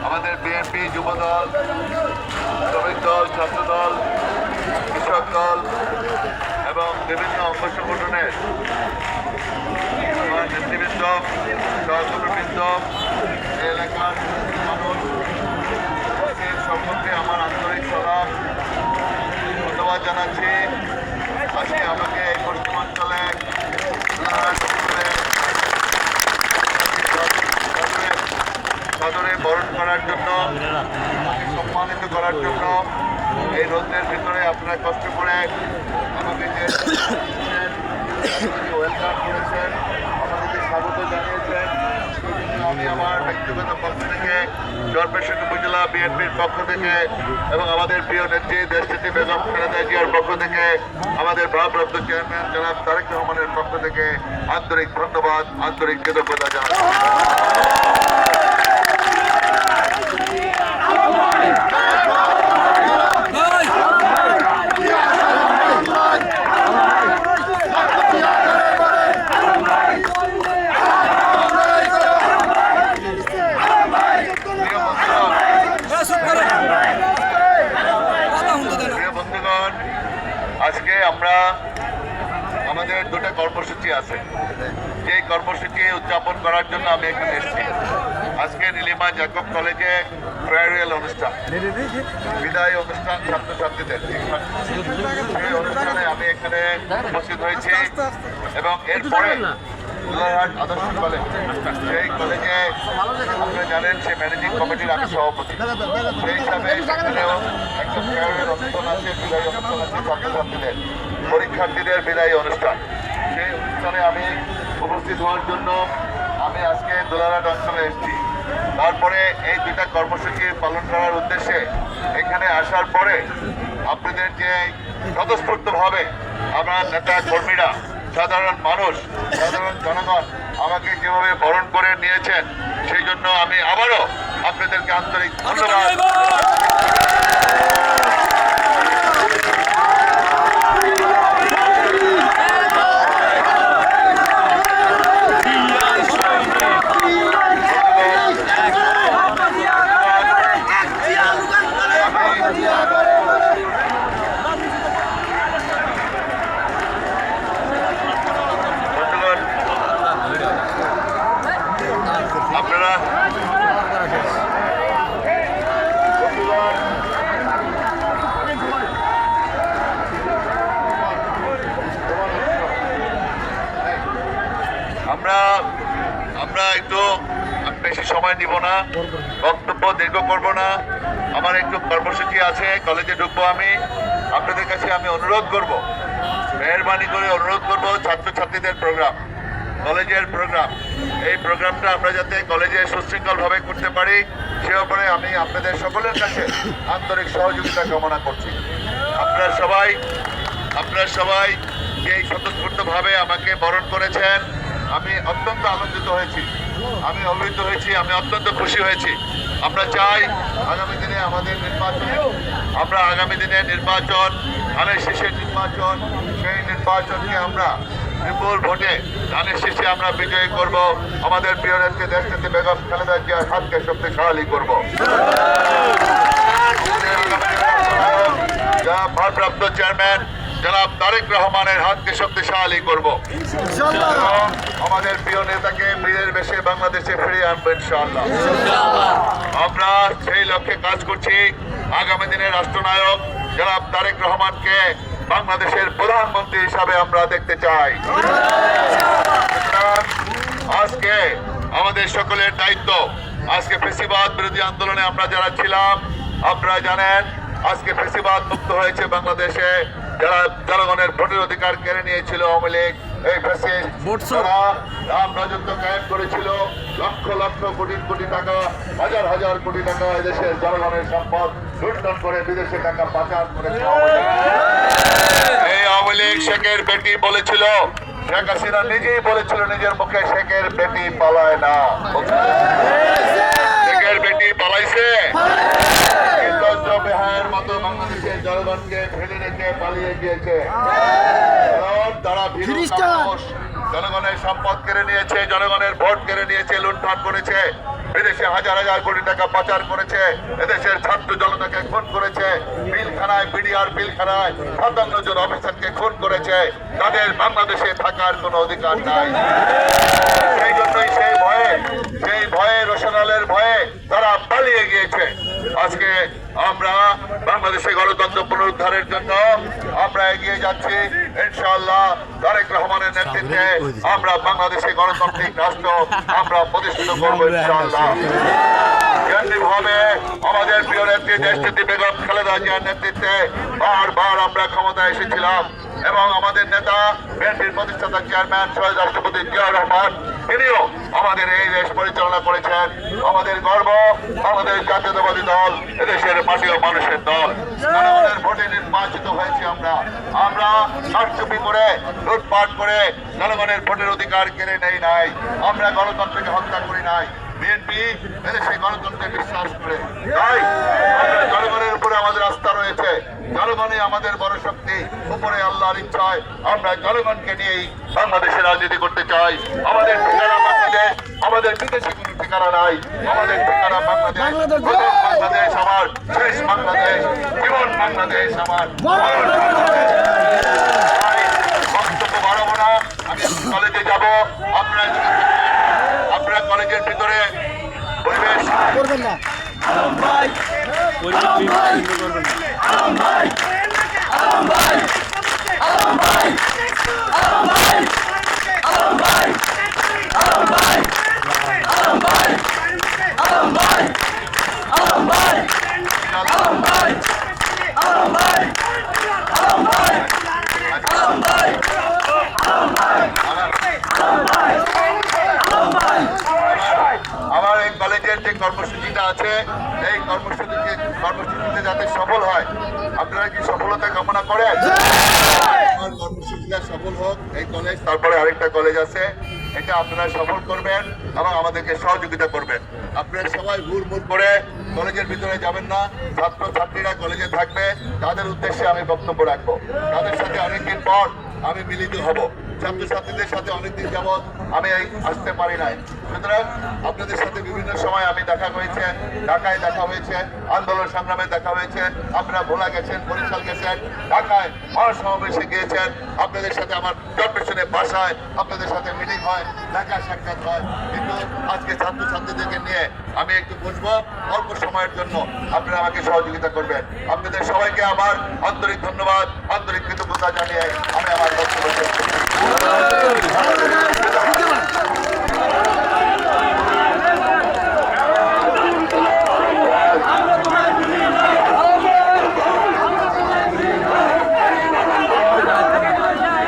আমাদের বিএনপি যুবদল, শ্রমিক দল, ছাত্র দল, কৃষক দল এবং বিভিন্ন অঙ্গ সংগঠনের নেতৃবৃন্দ, সহকর্মীবৃন্দ, এলাকার মানুষ সম্পর্কে আমার আন্তরিক সালাম ধন্যবাদ জানাচ্ছি। আজকে আমাকে এই পশ্চিমাঞ্চলে সাদরে বরণ করার জন্য, সম্মানিত করার জন্য এই রোদের ভিতরে আপনারা কষ্ট করে আমাকে যে ওয়েলকাম করেছেন, আমাদেরকে স্বাগত জানিয়েছেন, আমি আমার ব্যক্তিগত পক্ষ থেকে চরপেশন উপজেলা বিএনপির পক্ষ থেকে এবং আমাদের প্রিয় নেত্রী দেশনেত্রী বেগম খালেদা জিয়ার পক্ষ থেকে, আমাদের ভারপ্রাপ্ত চেয়ারম্যান জনাব তারেক রহমানের পক্ষ থেকে আন্তরিক ধন্যবাদ, আন্তরিক কৃতজ্ঞতা জানাচ্ছি। আজকে আমরা আমাদের দুটো কর্মসূচি আছে, যে কর্মসূচি উদযাপন করার জন্য আমি এখানে এসেছি। আজকে নীলিমা জ্যাকব কলেজে ফেয়ারওয়েল অনুষ্ঠান, বিদায় অনুষ্ঠান ছাত্রছাত্রীদের, সেই অনুষ্ঠানে আমি এখানে উপস্থিত হয়েছি এবং এরপরে আদর্শ কলেজ, সেই কলেজে আপনারা জানেন সে ম্যানেজিং কমিটির আমি সভাপতি, সেই হিসাবে সেখানেও একটা ফেয়ারওয়েল অনুষ্ঠান আছে, বিদায়ী অনুষ্ঠান আছে ছাত্রছাত্রীদের, পরীক্ষার্থীদের বিদায়ী অনুষ্ঠান। সেই অনুষ্ঠানে আমি উপস্থিত হওয়ার জন্য আমি আজকে দোলারহাট অঞ্চলে এসেছি। তারপরে এই দুটা কর্মসূচি পালন করার উদ্দেশ্যে এখানে আসার পরে আপনাদের যে স্বতঃস্ফূর্তভাবে আমার নেতা কর্মীরা, সাধারণ মানুষ, সাধারণ জনগণ আমাকে যেভাবে বরণ করে নিয়েছেন, সেই জন্য আমি আবারও আপনাদেরকে আন্তরিক ধন্যবাদ। আমরা একটু বেশি সময় নিব না, বক্তব্য দীর্ঘ করব না। আমার একটু কর্মসূচি আছে, কলেজে ঢুকবো আমি। আপনাদের কাছে আমি অনুরোধ করব, মেহরবানি করে অনুরোধ করব, ছাত্রছাত্রীদের প্রোগ্রাম, কলেজের প্রোগ্রাম, এই প্রোগ্রামটা আমরা যাতে কলেজে সুশৃঙ্খলভাবে করতে পারি সে ব্যাপারে আমি আপনাদের সকলের কাছে আন্তরিক সহযোগিতা কামনা করছি। আপনারা সবাই যে স্বতঃস্ফূর্তভাবে আমাকে বরণ করেছেন, আমি অত্যন্ত আনন্দিত হয়েছি, আমি অভিভূত হয়েছি, আমি অত্যন্ত খুশি হয়েছি। আমরা চাই আগামী দিনে আমাদের নির্বাচন, ধানের শীষের নির্বাচন, সেই নির্বাচনকে আমরা বিপুল ভোটে ধানের শীষে আমরা বিজয়ী করব। আমাদের প্রিয় নেত্রী দেশনেত্রী বেগম খালেদা জিয়ার হাতকে শক্তিশালী করব। যারা ভারপ্রাপ্ত চেয়ারম্যান জনাব তারেক রহমানের হাতকে শক্তিশালী করব। আমাদের প্রিয় নেতাকে বীরের বেশে বাংলাদেশে ফিরিয়ে আনবো ইনশাআল্লাহ। আমরা সেই লক্ষ্যে কাজ করছি। আগামী দিনের রাষ্ট্রনায়ক জনাব তারেক রহমানকে বাংলাদেশের প্রধানমন্ত্রী হিসাবে আমরা দেখতে চাই। আজকে আমাদের সকলের দায়িত্ব, আজকে ফ্যাসিবাদ বিরোধী আন্দোলনে আমরা যারা ছিলাম, আপনারা জানেন আজকে ফ্যাসিবাদ মুক্ত হয়েছে বাংলাদেশে। যারা জনগণের ভোটের অধিকার কেড়ে নিয়েছিল আওয়ামী লীগ, এই রাজত্ব কায়েম করেছিল, লক্ষ লক্ষ কোটি কোটি টাকা, হাজার হাজার কোটি টাকা এদেশের জনগণের সম্পদ লুণ্ঠন করে বিদেশে টাকা পাচার করেছে। এই আওয়ামী লীগ শেখের বেটি বলেছিল, শেখ হাসিনা নিজেই বলেছিল নিজের মুখে, শেখের বেটি পালায় না। শেখের বেটি পালাইছে, বেহায়ের মতো বাংলাদেশের জনগণকে ফেলে রেখে পালিয়ে গিয়েছে। তারা জনগণের সম্পদ কেড়ে নিয়েছে, জনগণের ভোট কেড়ে নিয়েছে, লুণ্ঠন করেছে। বিদেশে হাজার হাজার কোটি টাকা পাচার করেছে, এদেশের ছাত্র জনতাকে খুন করেছে, বিলখানায় বিডিআর বিলখানায় ৫৭ জন অফিসারকে খুন করেছে, তাদের বাংলাদেশে থাকার কোনো অধিকার নাই। সেই জন্যই সেই ভয়ে রোশনালের ভয়ে তারা পালিয়ে গিয়েছে। আজকে আমরা বাংলাদেশে গণতন্ত্র পুনরুদ্ধারের জন্য আমরা এগিয়ে যাচ্ছি ইনশাআল্লাহ। তারেক রহমানের নেতৃত্বে আমরা বাংলাদেশে গণতান্ত্রিক রাষ্ট্র আমরা প্রতিষ্ঠিত করবো ইনশাআল্লাহ। কেন্দ্রীয়ভাবে আমাদের প্রিয় নেত্রী দেশনেত্রী বেগম খালেদা জিয়ার নেতৃত্বে বারবার আমরা ক্ষমতায় এসেছিলাম এবং আমাদের নেতা বিএনপির প্রতিষ্ঠাতা চেয়ারম্যান শহীদ রাষ্ট্রপতি জিয়াউর রহমান তিনিও আমাদের এই দেশ পরিচালনা করেছেন। আমাদের গর্ব আমাদের জাতীয়তাবাদী দল, এদেশের মাটি ও মানুষের দল। জনগণের ভোটে নির্বাচিত হয়েছি আমরা কারচুপি করে লুটপাট করে জনগণের ভোটের অধিকার কেড়ে নেই নাই। আমরা গণতন্ত্রকে হত্যা করি নাই। বিএনপি এদেশে গণতন্ত্রে বিশ্বাস করে, তাই আমরা জনগণের উপরে আমাদের আস্থা রয়েছে। জনগণই আমাদের বড় শক্তি। উপরে আল্লাহর ইচ্ছায় আমরা জনগণকে নিয়েই বাংলাদেশে রাজনীতি করতে চাই। আমাদের ঠিকানা বাংলাদেশ, আমাদের বিদেশে কোনো ঠিকানা নাই। আমাদের ঠিকানা বাংলাদেশ। প্রথম বাংলাদেশ আমার, শেষ বাংলাদেশ, জীবন বাংলাদেশ আমার। বক্তব্য বাড়াবো না, আমি কলেজে যাব। আপনারা কলেজের ভিতরে পরিবেশ করবেন না। আমার এই কলেজের যে কর্মসূচিটা আছে, এই কর্মসূচিতে যাতে সফল হয়, আপনারা কি সফলতা কামনা করেন? আমার কর্মসূচিটা সফল হোক এই কলেজ, তারপরে আরেকটা কলেজ আছে, এটা আপনারা সফল করবেন এবং আমাদেরকে সহযোগিতা করবেন। আপনারা সবাই হুড়মুড় করে কলেজের ভিতরে যাবেন না। ছাত্রছাত্রীরা কলেজে থাকবে, তাদের উদ্দেশ্যে আমি বক্তব্য রাখবো। তাদের সাথে অনেকদিন পর আমি মিলিত হব। ছাত্রছাত্রীদের সাথে অনেকদিন যাবৎ আমি আসতে পারি নাই। সুতরাং আপনাদের সাথে বিভিন্ন সময় আমি দেখা হয়েছে, ঢাকায় দেখা হয়েছে, আন্দোলন সংগ্রামে দেখা হয়েছে, আপনারা ভোলা গেছেন, বরিশাল গেছেন, ঢাকায় মহাসমাবেশে গিয়েছেন। আপনাদের সাথে আমার কর্পোরেশনের বাসায় আপনাদের সাথে মিটিং হয়, দেখা সাক্ষাৎ হয়। কিন্তু আজকে ছাত্রছাত্রীদেরকে নিয়ে আমি একটু বসবো অল্প সময়ের জন্য, আপনারা আমাকে সহযোগিতা করবেন। আপনাদের সবাইকে আমার আন্তরিক ধন্যবাদ, আন্তরিক কৃতজ্ঞতা জানিয়ে আমি আমার বক্তব্য শেষ করছি।